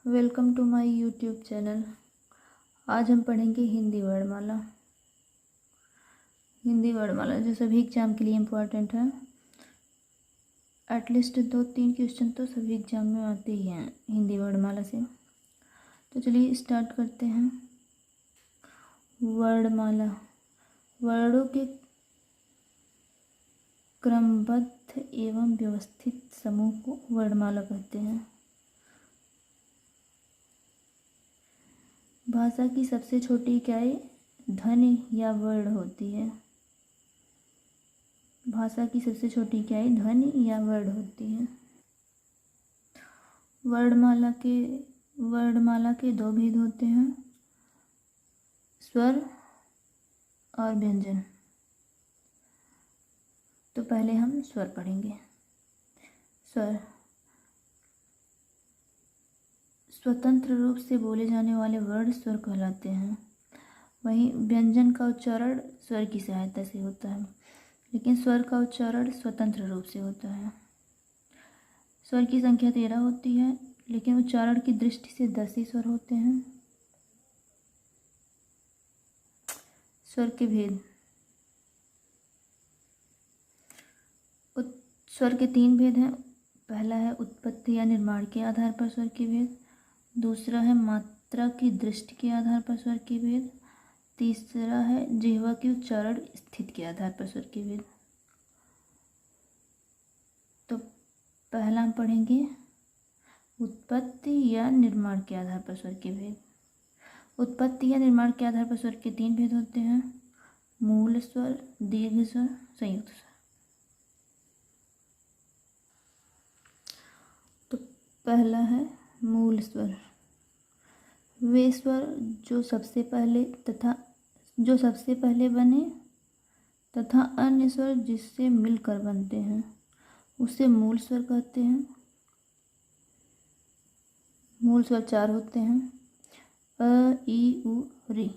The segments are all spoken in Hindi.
Welcome to my YouTube channel. आज हम पढ़ेंगे हिंदी वर्णमाला। हिंदी वर्णमाला जो सभी एग्जाम के लिए इम्पोर्टेंट है। एटलीस्ट 2-3 क्वेश्चन तो सभी एग्जाम में आते ही हैं हिंदी वर्णमाला से। तो चलिए स्टार्ट करते हैं। वर्णमाला वर्णों के क्रमबद्ध एवं व्यवस्थित समूह को वर्णमाला कहते हैं। भाषा की सबसे छोटी इकाई ध्वनि या वर्ण होती है। भाषा की सबसे छोटी इकाई ध्वनि या वर्ण होती है। वर्णमाला के दो भेद होते हैं, स्वर और व्यंजन। तो पहले हम स्वर पढ़ेंगे। स्वर स्वतंत्र रूप से बोले जाने वाले वर्ण स्वर कहलाते हैं। वहीं व्यंजन का उच्चारण स्वर की सहायता से होता है, लेकिन स्वर का उच्चारण स्वतंत्र रूप से होता है। स्वर की संख्या 13 होती है, लेकिन उच्चारण की दृष्टि से 10 ही स्वर होते हैं। स्वर के भेद। स्वर के 3 भेद हैं। पहला है उत्पत्ति या निर्माण के आधार पर स्वर के भेद। दूसरा है मात्रा की दृष्टि के आधार पर स्वर के भेद। तीसरा है जिह्वा की उच्चारण स्थिति के आधार पर स्वर के भेद। तो पहला हम पढ़ेंगे उत्पत्ति या निर्माण के आधार पर स्वर के भेद। उत्पत्ति या निर्माण के आधार पर स्वर के 3 भेद होते हैं, मूल स्वर, दीर्घ स्वर, संयुक्त स्वर। तो पहला है मूल स्वर। वे स्वर जो सबसे पहले बने तथा अन्य स्वर जिससे मिलकर बनते हैं उसे मूल स्वर कहते हैं। मूल स्वर 4 होते हैं, अ, ई, उ, री।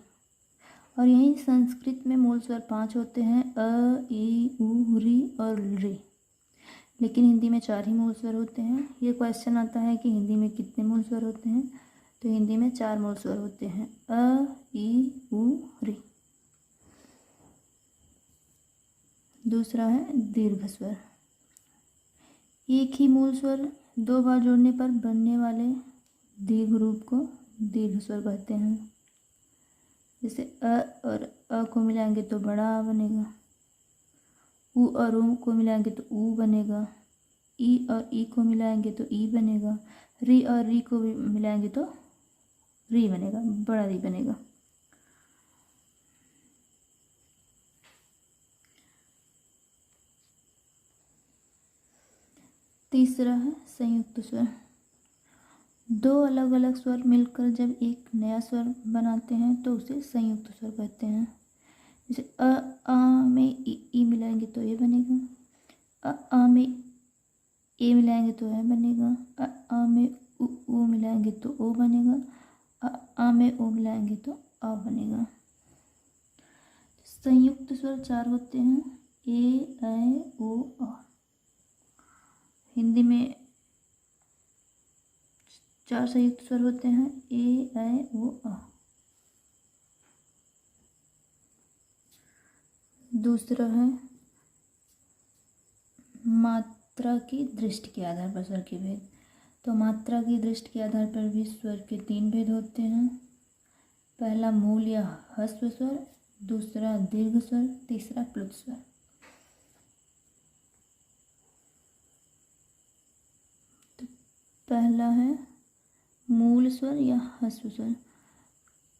और यहीं संस्कृत में मूल स्वर 5 होते हैं, अ, ई, उ, री और री। लेकिन हिंदी में 4 ही मूल स्वर होते हैं। ये क्वेश्चन आता है कि हिंदी में कितने मूल स्वर होते हैं, तो हिंदी में 4 मूल स्वर होते हैं, अ, ई, उ, री। दूसरा है दीर्घ स्वर। एक ही मूल स्वर 2 बार जोड़ने पर बनने वाले दीर्घ रूप को दीर्घ स्वर कहते हैं। जैसे अ और अ को मिलाएंगे तो बड़ा आ बनेगा, उ और उ को मिलाएंगे तो ऊ बनेगा, ई और ई को मिलाएंगे तो ई बनेगा, री और री को भी मिलाएंगे तो री बनेगा, बड़ा री बनेगा। तीसरा है संयुक्त स्वर। 2 अलग अलग स्वर मिलकर जब एक नया स्वर बनाते हैं तो उसे संयुक्त स्वर कहते हैं। जैसे अ में ई मिलाएंगे तो ए बनेगा, अ में ए मिलाएंगे तो ए बनेगा, अ में उ मिलाएंगे तो ओ बनेगा, अ में ओ मिलाएंगे तो आ बनेगा। संयुक्त स्वर 4 होते हैं, ए, ऐ, ओ, आ। हिंदी में 4 संयुक्त स्वर होते हैं, ए, ऐ, ओ, आ। दूसरा है मात्रा की दृष्टि के आधार पर स्वर के भेद। तो मात्रा की दृष्टि के आधार पर भी स्वर के 3 भेद होते हैं। पहला मूल या ह्रस्व स्वर, दूसरा दीर्घ स्वर, तीसरा प्लुत स्वर। तो पहला है मूल स्वर या ह्रस्व स्वर।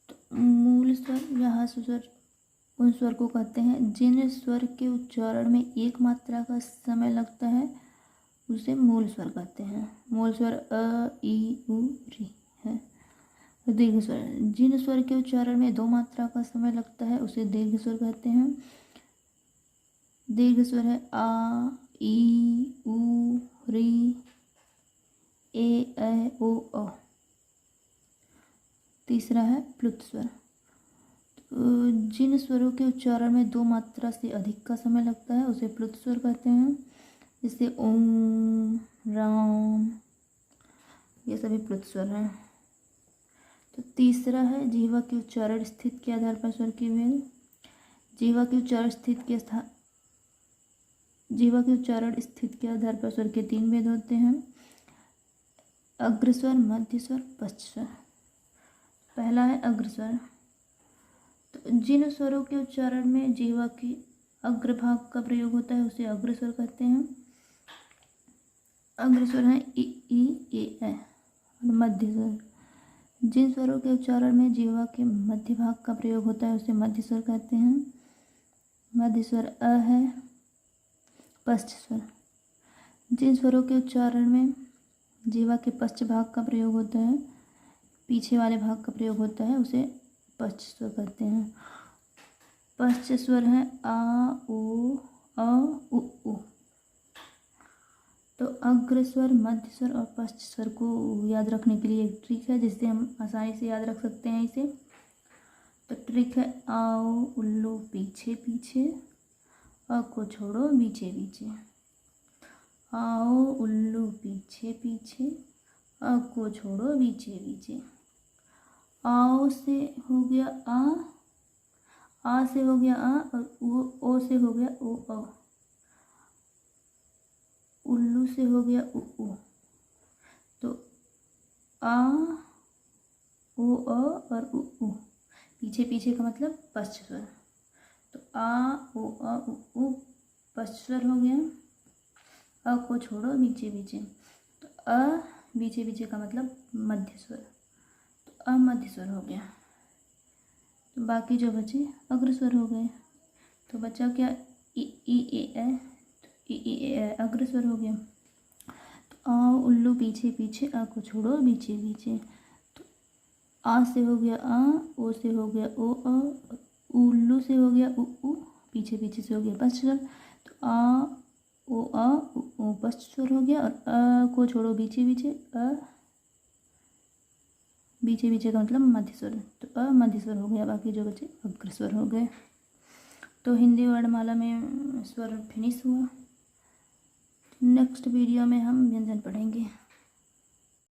तो मूल स्वर या ह्रस्व स्वर उन स्वर को कहते हैं जिन स्वर के उच्चारण में एक मात्रा का समय लगता है उसे मूल स्वर कहते हैं। मूल स्वर अ, ई, उ, री है। दीर्घ स्वर जिन स्वर के उच्चारण में 2 मात्रा का समय लगता है उसे दीर्घ स्वर कहते हैं। दीर्घ स्वर है आ, ई, उ, री, ए, ऐ, ओ, औ। तीसरा है प्लुत स्वर। जिन स्वरों के उच्चारण में 2 मात्रा से अधिक का समय लगता है उसे प्लुत स्वर कहते हैं। जैसे ओम, राम, ये सभी प्लुत स्वर हैं। तीसरा है जीवा के उच्चारण स्थिति के आधार पर स्वर के भेद। जीवा के उच्चारण स्थिति के आधार पर स्वर के 3 भेद होते हैं, अग्रस्वर, मध्य स्वर, पश्च स्वर। पहला है अग्रस्वर। तो जिन स्वरों के उच्चारण में जीवा के अग्रभाग का प्रयोग होता है उसे अग्रस्वर कहते हैं। अग्रस्वर है इ, ई, ए, और मध्य स्वर। जिन स्वरों के उच्चारण में जीवा के मध्य भाग का प्रयोग होता है उसे मध्य स्वर कहते हैं। मध्य स्वर अ है। पश्च स्वर। जिन स्वरों के उच्चारण में जीवा के पश्च भाग का प्रयोग होता है, पीछे वाले भाग का प्रयोग होता है, उसे पश्च स्वर कहते हैं। पश्च स्वर है आ, ओ, अ, उ। तो अग्रस्वर, मध्य स्वर और पश्च स्वर को याद रखने के लिए एक ट्रिक है जिससे हम आसानी से याद रख सकते हैं इसे। तो ट्रिक है आओ उल्लू पीछे पीछे, अ को छोड़ो बीचे बीचे। आओ उल्लू पीछे पीछे, अ को छोड़ो बीचे बीचे। आओ से हो गया आ से हो गया आ, और ओ से हो गया ओ, अ। उल्लू से हो गया उ। तो आ, ओ, अ और उ। पीछे पीछे का मतलब पश्च स्वर। तो आ, ओ, अ, उ पश्च स्वर हो गया। अ को छोड़ो बीचे बीचे। तो अ बीचे बीचे का मतलब मध्य स्वर। तो अ मध्य स्वर हो गया। तो बाकी जो बचे अग्रस्वर हो गए। तो बचा क्या इ, ए, ए अग्रस्वर हो गया। तो आ उल्लू पीछे पीछे, आ को छोड़ो बीचे बीचे। तो आ से हो गया आ, ओ से हो गया ओ, अ, उल्लू से हो गया उ, पीछे पीछे से हो गया पश्च स्वर। तो आ, ओ, आ, उ पश्च स्वर हो गया। और अ को छोड़ो बीचे बीचे, अ बीचे बीचे का मतलब मध्य स्वर। तो अ मध्य स्वर हो गया। बाकी जो बचे अग्रस्वर हो गए। तो हिंदी वर्णमाला में स्वर फिनिश हुआ। नेक्स्ट वीडियो में हम व्यंजन पढ़ेंगे।